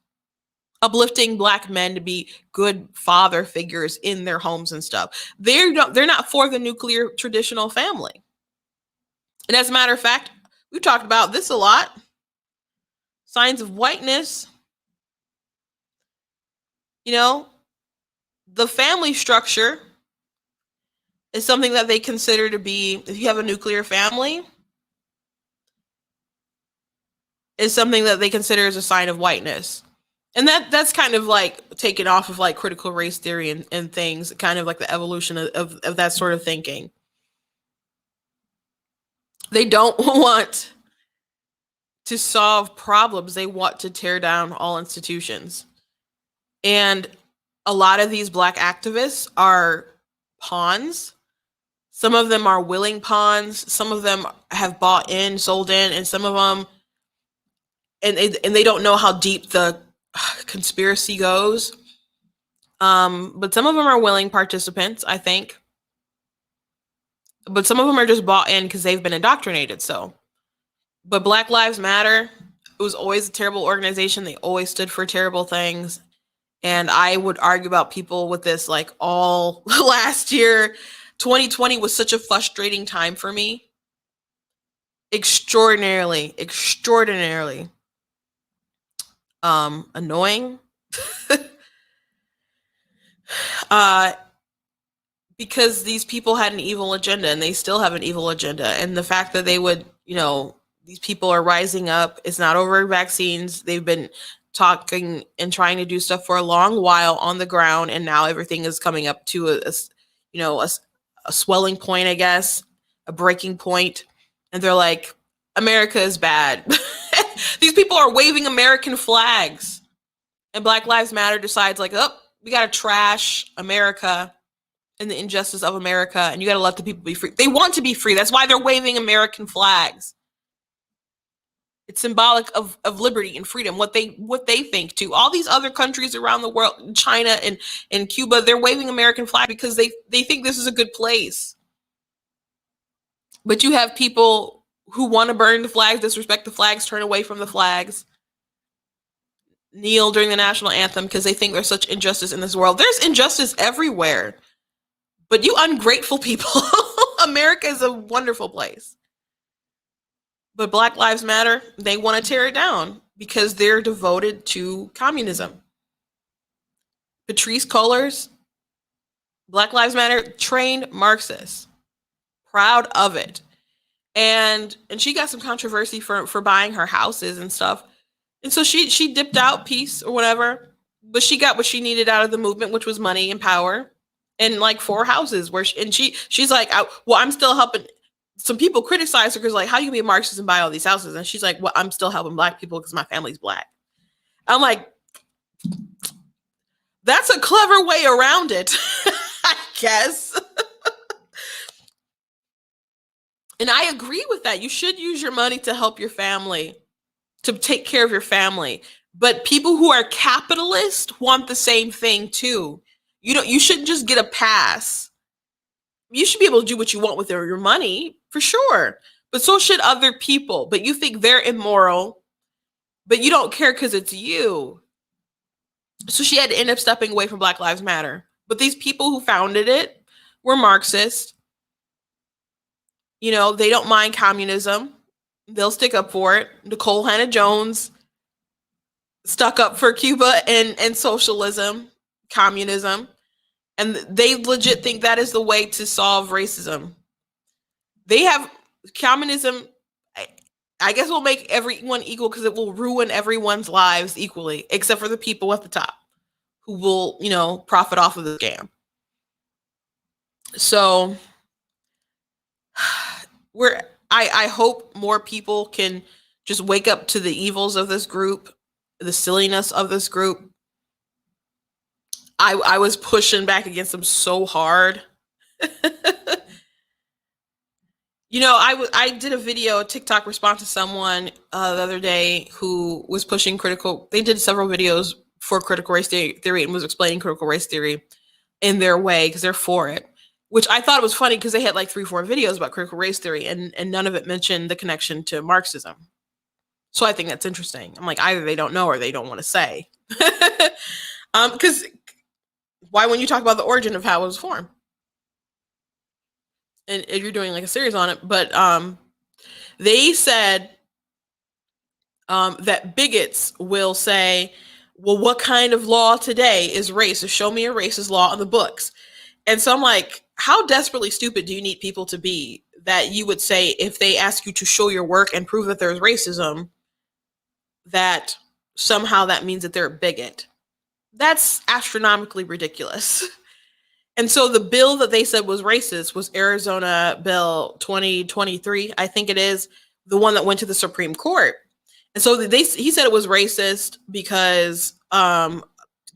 uplifting black men to be good father figures in their homes and stuff. They're not for the nuclear traditional family. And as a matter of fact, we've talked about this a lot. Signs of whiteness. You know, the family structure is something that they consider to be, if you have a nuclear family, is something that they consider as a sign of whiteness. And that's kind of like taken off of like critical race theory and things, kind of like the evolution of that sort of thinking. They don't want to solve problems. They want to tear down all institutions. And a lot of these black activists are pawns. Some of them are willing pawns. Some of them have bought in, sold in, and some of them, and they don't know how deep the conspiracy goes. But some of them are willing participants, I think. But some of them are just bought in because they've been indoctrinated. So, but Black Lives Matter, it was always a terrible organization. They always stood for terrible things. And I would argue about people with this like all last year. 2020 was such a frustrating time for me. Extraordinarily annoying. uh because these people had an evil agenda and they still have an evil agenda, and the fact that they would, these people are rising up. It's not over vaccines. They've been talking and trying to do stuff for a long while on the ground, and now everything is coming up to a swelling point, I guess, a breaking point, and they're like, America is bad. These people are waving American flags, and Black Lives Matter decides like, oh, we gotta trash America and the injustice of America, and you got to let the people be free. They want to be free. That's why they're waving American flags. It's symbolic of liberty and freedom. What they think too. All these other countries around the world, China and Cuba, they're waving American flag because they think this is a good place. But you have people who want to burn the flags, disrespect the flags, turn away from the flags, kneel during the national anthem because they think there's such injustice in this world. There's injustice everywhere. But you ungrateful people, America is a wonderful place. But Black Lives Matter, they want to tear it down because they're devoted to communism. Patrisse Cullors, Black Lives Matter, trained Marxist, proud of it. And she got some controversy for buying her houses and stuff. And so she dipped out, peace or whatever. But she got what she needed out of the movement, which was money and power. And like 4 houses where she's like, I'm still helping. Some people criticize her because like, how you can be a Marxist and buy all these houses? And she's like, well, I'm still helping black people because my family's black. I'm like, that's a clever way around it, I guess. And I agree with that. You should use your money to help your family, to take care of your family. But people who are capitalist want the same thing too. You shouldn't just get a pass. You should be able to do what you want with your money, for sure. But so should other people. But you think they're immoral, but you don't care because it's you. So she had to end up stepping away from Black Lives Matter. But these people who founded it were Marxist. They don't mind communism. They'll stick up for it. Nicole Hannah-Jones stuck up for Cuba and socialism, communism. And they legit think that is the way to solve racism. They have communism, I guess, will make everyone equal because it will ruin everyone's lives equally, except for the people at the top who will, profit off of the scam. So I hope more people can just wake up to the evils of this group, the silliness of this group. I was pushing back against them so hard. I did a video, a TikTok response to someone the other day who was pushing they did several videos for critical race theory and was explaining critical race theory in their way because they're for it, which I thought was funny because they had like 3-4 videos about critical race theory and none of it mentioned the connection to Marxism. So I think that's interesting. I'm like, either they don't know or they don't want to say. Because why wouldn't you talk about the origin of how it was formed? And if you're doing like a series on it, but they said that bigots will say, well, what kind of law today is racist? Show me a racist law in the books. And so I'm like, how desperately stupid do you need people to be that you would say if they ask you to show your work and prove that there's racism, that somehow that means that they're a bigot? That's astronomically ridiculous. And so the bill that they said was racist was Arizona Bill 2023, I think it is, the one that went to the Supreme Court. And so he said it was racist because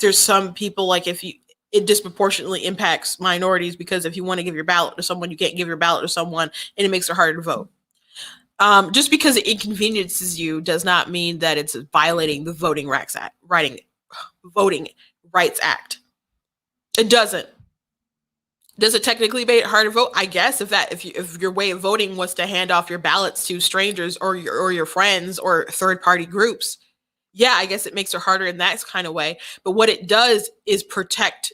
there's some people like it disproportionately impacts minorities because if you want to give your ballot to someone, you can't give your ballot to someone, and it makes it harder to vote. Just because it inconveniences you does not mean that it's violating the Voting Rights Act. It doesn't. Does it technically make it hard to vote? I guess if your way of voting was to hand off your ballots to strangers or your friends or third party groups, yeah, I guess it makes it harder in that kind of way. But what it does is protect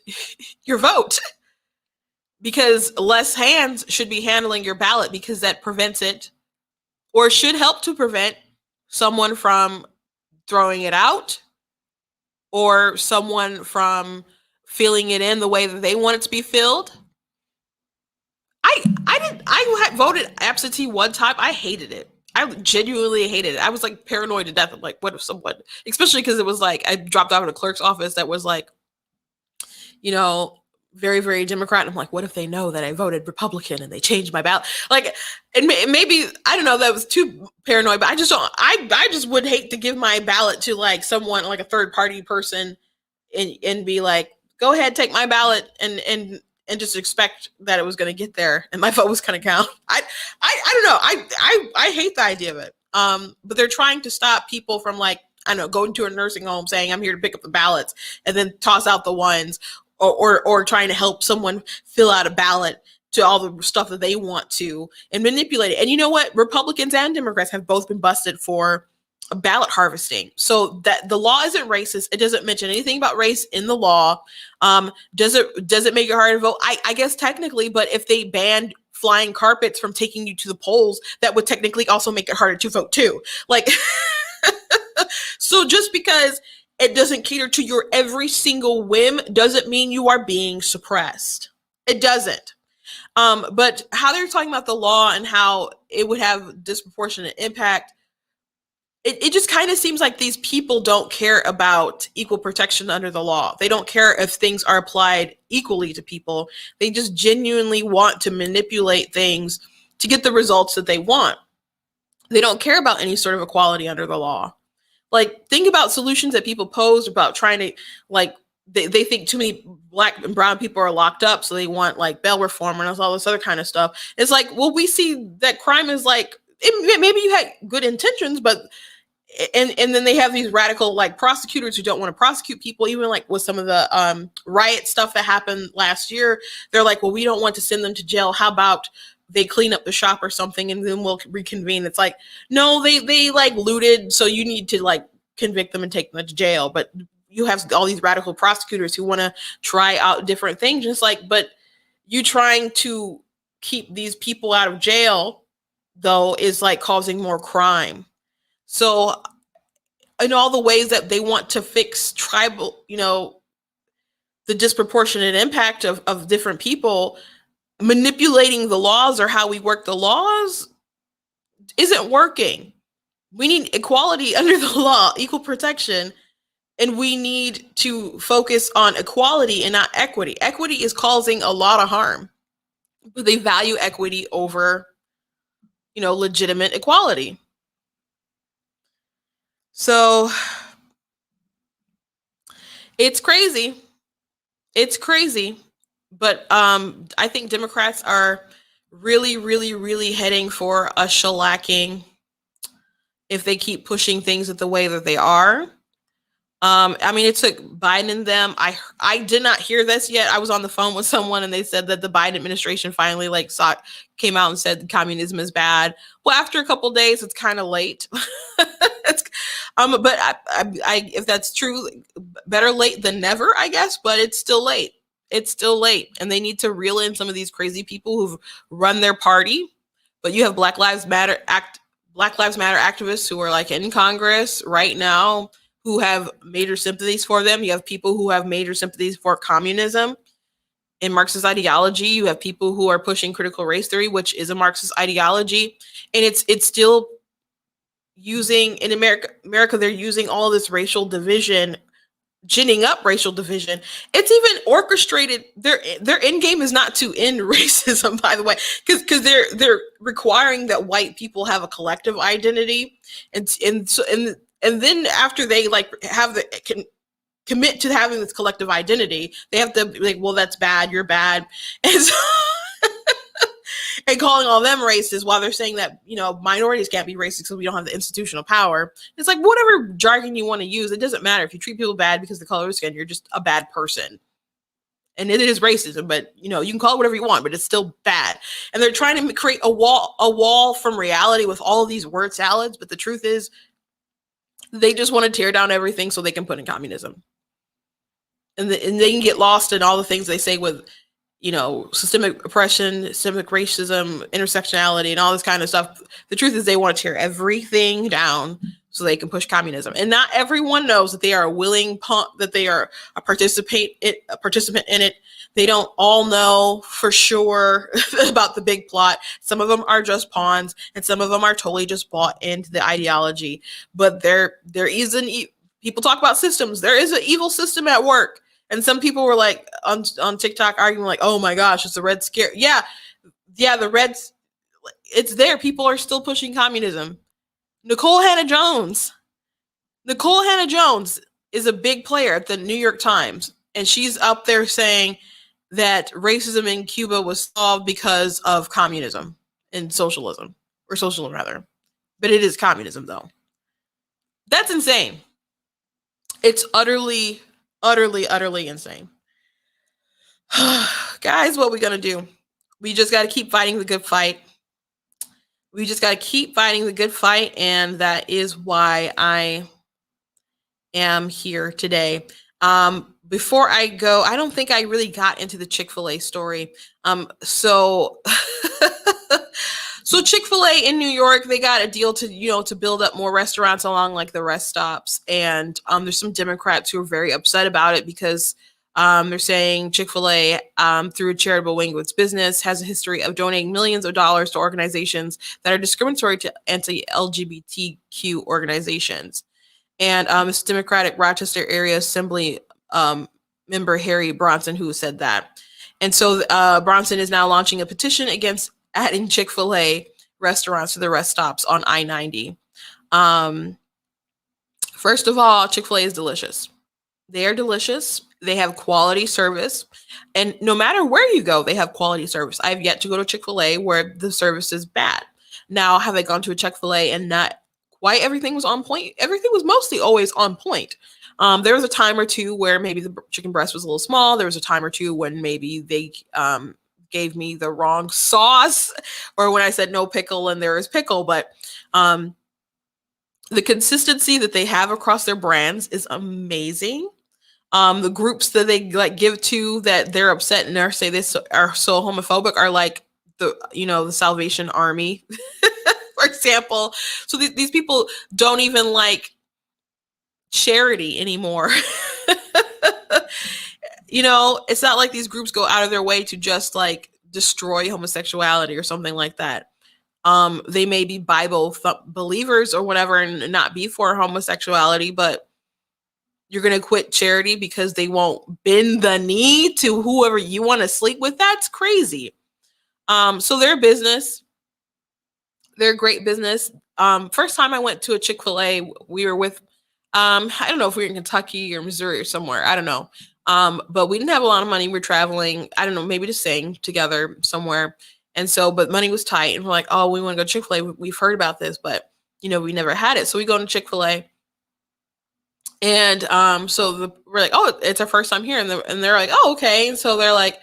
your vote because less hands should be handling your ballot because that prevents it or should help to prevent someone from throwing it out or someone from filling it in the way that they want it to be filled. I voted absentee one time. I hated it. I genuinely hated it. I was like paranoid to death. I'm like, what if someone, especially because it was like I dropped off at a clerk's office that was like, you know, very, very Democrat. And I'm like, what if they know that I voted Republican and they changed my ballot? Like, and maybe I don't know. That was too paranoid, but I just don't. I just would hate to give my ballot to like someone like a third party person and be like, go ahead, take my ballot and just expect that it was going to get there and my vote was going to count. I don't know. I hate the idea of it. But they're trying to stop people from like, I don't know, going to a nursing home saying I'm here to pick up the ballots and then toss out the ones or trying to help someone fill out a ballot to all the stuff that they want to and manipulate it. And you know what? Republicans and Democrats have both been busted for ballot harvesting. So that the law isn't racist. It doesn't mention anything about race in the law. Does it make it hard to vote? I guess technically, but if they banned flying carpets from taking you to the polls, that would technically also make it harder to vote too. Like, so just because it doesn't cater to your every single whim doesn't mean you are being suppressed. It doesn't. But how they're talking about the law and how it would have disproportionate impact, it just kind of seems like these people don't care about equal protection under the law. They don't care if things are applied equally to people. They just genuinely want to manipulate things to get the results that they want. They don't care about any sort of equality under the law. Like, think about solutions that people pose about trying to, like, they think too many black and brown people are locked up, so they want like bail reform and all this other kind of stuff. It's like, well, we see that crime is like, maybe you had good intentions, but and then they have these radical like prosecutors who don't want to prosecute people. Even like with some of the riot stuff that happened last year, they're like, well, we don't want to send them to jail. How about they clean up the shop or something and then we'll reconvene? It's like, no, they like looted, so you need to like convict them and take them to jail. But you have all these radical prosecutors who want to try out different things. Just like, but you trying to keep these people out of jail though is like causing more crime. So in all the ways that they want to fix tribal, the disproportionate impact of different people, manipulating the laws or how we work the laws isn't working. We need equality under the law, equal protection, and we need to focus on equality and not equity. Equity is causing a lot of harm, but they value equity over, legitimate equality. So it's crazy. It's crazy. But I think Democrats are really, really, really heading for a shellacking if they keep pushing things the way that they are. I mean, it took Biden and them. I did not hear this yet. I was on the phone with someone and they said that the Biden administration finally came out and said communism is bad. Well, after a couple of days, it's kind of late. But I, if that's true, better late than never, I guess. But it's still late. It's still late, and they need to reel in some of these crazy people who've run their party. But you have Black Lives Matter activists who are like in Congress right now, who have major sympathies for them. You have people who have major sympathies for communism and Marxist ideology. You have people who are pushing critical race theory, which is a Marxist ideology. And it's still using, in America, they're using all this racial division, ginning up racial division. It's even orchestrated. Their end game is not to end racism, by the way, because they're requiring that white people have a collective identity. And then after they like have commit to having this collective identity, they have to be like, well, that's bad, you're bad. And so and calling all them racist while they're saying that, minorities can't be racist because we don't have the institutional power. It's like, whatever jargon you want to use, it doesn't matter. If you treat people bad because of the color of skin, you're just a bad person. And it is racism, but you can call it whatever you want, but it's still bad. And they're trying to create a wall from reality with all of these word salads. But the truth is, they just want to tear down everything so they can put in communism. And they can get lost in all the things they say with, systemic oppression, systemic racism, intersectionality, and all this kind of stuff. The truth is, they want to tear everything down so they can push communism. And not everyone knows that they are that they are a participant in it. They don't all know for sure about the big plot. Some of them are just pawns, and some of them are totally just bought into the ideology. But there is people talk about systems. There is an evil system at work. And some people were like on TikTok arguing like, oh my gosh, it's the Red Scare. Yeah, the Reds, it's there. People are still pushing communism. Nicole Hannah Jones is a big player at the New York Times. And she's up there saying that racism in Cuba was solved because of communism and socialism, or socialism rather. But it is communism though. That's insane. It's utterly insane. Guys, what we gonna do? We just got to keep fighting the good fight. And that is why I am here today. Before I go, I don't think I really got into the Chick-fil-A story. So Chick-fil-A in New York, they got a deal to build up more restaurants along like the rest stops. And there's some Democrats who are very upset about it because they're saying Chick-fil-A, through a charitable wing of its business, has a history of donating millions of dollars to organizations that are discriminatory to anti-LGBTQ organizations. And it's Democratic Rochester Area Assembly member Harry Bronson who said that. And so Bronson is now launching a petition against adding Chick-fil-A restaurants to the rest stops on I-90. First of all, Chick-fil-A is delicious. They are delicious. They have quality service. And no matter where you go, they have quality service. I've yet to go to Chick-fil-A where the service is bad. Now, have I gone to a Chick-fil-A and not quite everything was on point? Everything was mostly always on point. There was a time or two where maybe the chicken breast was a little small. There was a time or two when maybe they gave me the wrong sauce, or when I said no pickle and there is pickle. But the consistency that they have across their brands is amazing. The groups that they like give to that they're upset and are say this are so homophobic are like the Salvation Army, for example. So these people don't even like charity anymore. It's not like these groups go out of their way to just like destroy homosexuality or something like that. They may be Bible believers or whatever and not be for homosexuality, but you're going to quit charity because they won't bend the knee to whoever you want to sleep with. That's crazy. So their business, they're great business. First time I went to a Chick-fil-A, we were with, I don't know if we were in Kentucky or Missouri or somewhere. I don't know. But we didn't have a lot of money. We're traveling, I don't know, maybe to sing together somewhere. And so, but money was tight and we're like, oh, we want to go to Chick-fil-A. We've heard about this, but we never had it. So we go to Chick-fil-A. And we're like, oh, it's our first time here. And they're like, oh, okay. And so they're like,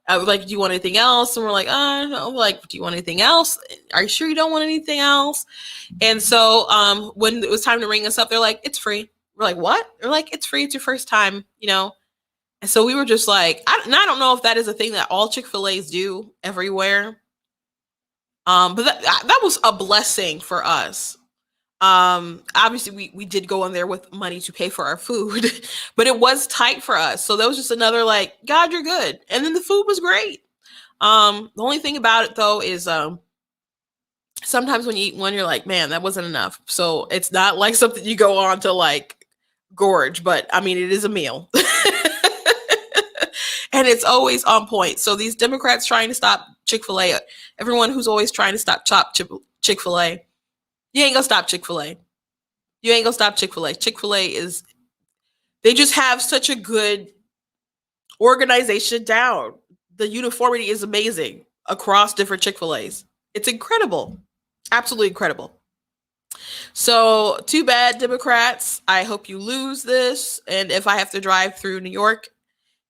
do you want anything else? And we're like, no. Like, do you want anything else? Are you sure you don't want anything else? And so when it was time to ring us up, they're like, it's free. We're like, what? They're like, it's free. It's your first time, And so we were just like, I don't know if that is a thing that all Chick-fil-A's do everywhere. But that was a blessing for us. Obviously we did go in there with money to pay for our food, but it was tight for us. So that was just another like, God, you're good. And then the food was great. The only thing about it though is, sometimes when you eat one, you're like, man, that wasn't enough. So it's not like something you go on to like gorge, but I mean, it is a meal and it's always on point. So these Democrats trying to stop Chick-fil-A, everyone who's always trying to stop Chick-fil-A, you ain't gonna stop Chick-fil-A. You ain't gonna stop Chick-fil-A. Chick-fil-A They just have such a good organization down. The uniformity is amazing across different Chick-fil-A's. It's incredible. Absolutely incredible. So, too bad, Democrats. I hope you lose this. And if I have to drive through New York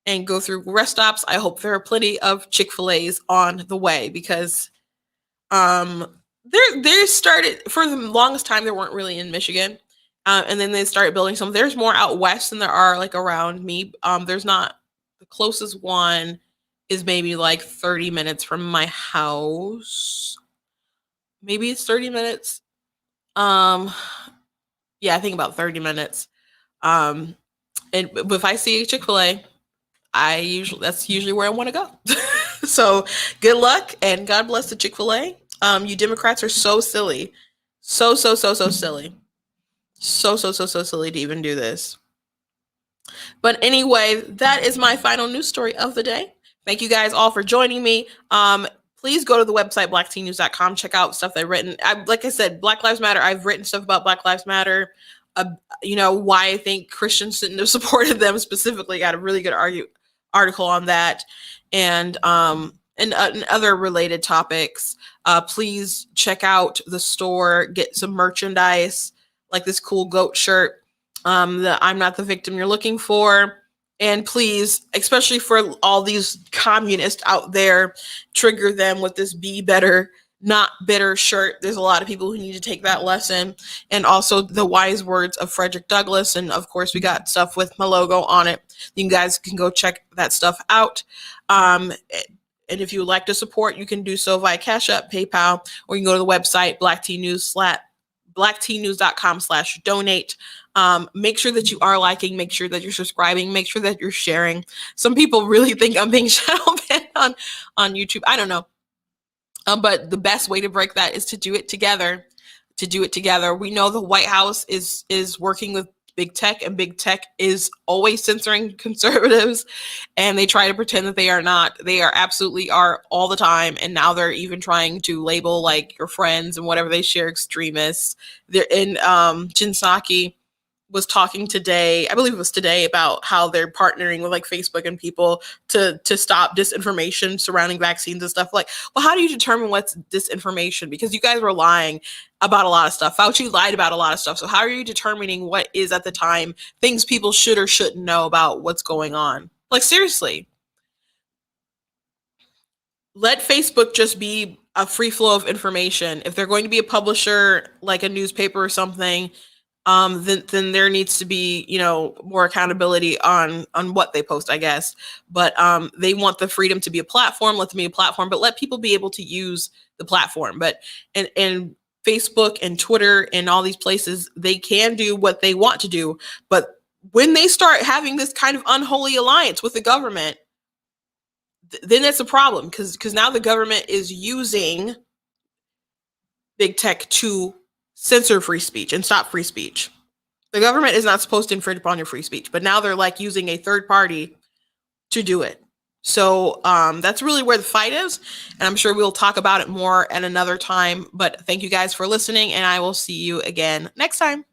and go through rest stops, I hope there are plenty of Chick-fil-A's on the way, because they started, for the longest time, there weren't really in Michigan. And then they started building some. There's more out west than there are like around me. There's not, the closest one is maybe like 30 minutes from my house. Maybe it's 30 minutes. Yeah, I think about 30 minutes. And if I see a Chick-fil-A, that's usually where I want to go. So good luck and God bless the Chick-fil-A. You Democrats are so silly. So silly. So silly to even do this. But anyway, that is my final news story of the day. Thank you guys all for joining me. Please go to the website blackteennews.com. Check out stuff I've written. Like I said, Black Lives Matter. I've written stuff about Black Lives Matter. Why I think Christians shouldn't have supported them specifically. Got a really good article on that, and other related topics. Please check out the store. Get some merchandise, like this cool goat shirt. The I'm not the victim you're looking for. And please, especially for all these communists out there, trigger them with this be better, not bitter shirt. There's a lot of people who need to take that lesson. And also the wise words of Frederick Douglass. And of course, we got stuff with my logo on it. You guys can go check that stuff out. And if you would like to support, you can do so via Cash App, PayPal, or you can go to the website, blackteennews.com/donate. Make sure that you are liking, make sure that you're subscribing, make sure that you're sharing. Some people really think I'm being shadow banned on YouTube. I don't know. But the best way to break that is to do it together. We know the White House is working with big tech, and big tech is always censoring conservatives, and they try to pretend that they are not. They are absolutely are all the time, and now they're even trying to label like your friends and whatever they share extremists. They're in Jen Psaki was talking today, I believe it was today, about how they're partnering with like Facebook and people to stop disinformation surrounding vaccines and stuff. Like, well, how do you determine what's disinformation? Because you guys were lying about a lot of stuff. Fauci lied about a lot of stuff. So how are you determining what is at the time things people should or shouldn't know about what's going on? Like, seriously. Let Facebook just be a free flow of information. If they're going to be a publisher, like a newspaper or something, then there needs to be, more accountability on what they post, I guess. But they want the freedom to be a platform, let them be a platform, but let people be able to use the platform. But and Facebook and Twitter and all these places, they can do what they want to do. But when they start having this kind of unholy alliance with the government, then that's a problem, because now the government is using big tech to censor free speech and stop free speech. The government is not supposed to infringe upon your free speech, but now they're like using a third party to do it. So that's really where the fight is. And I'm sure we'll talk about it more at another time. But thank you guys for listening, and I will see you again next time.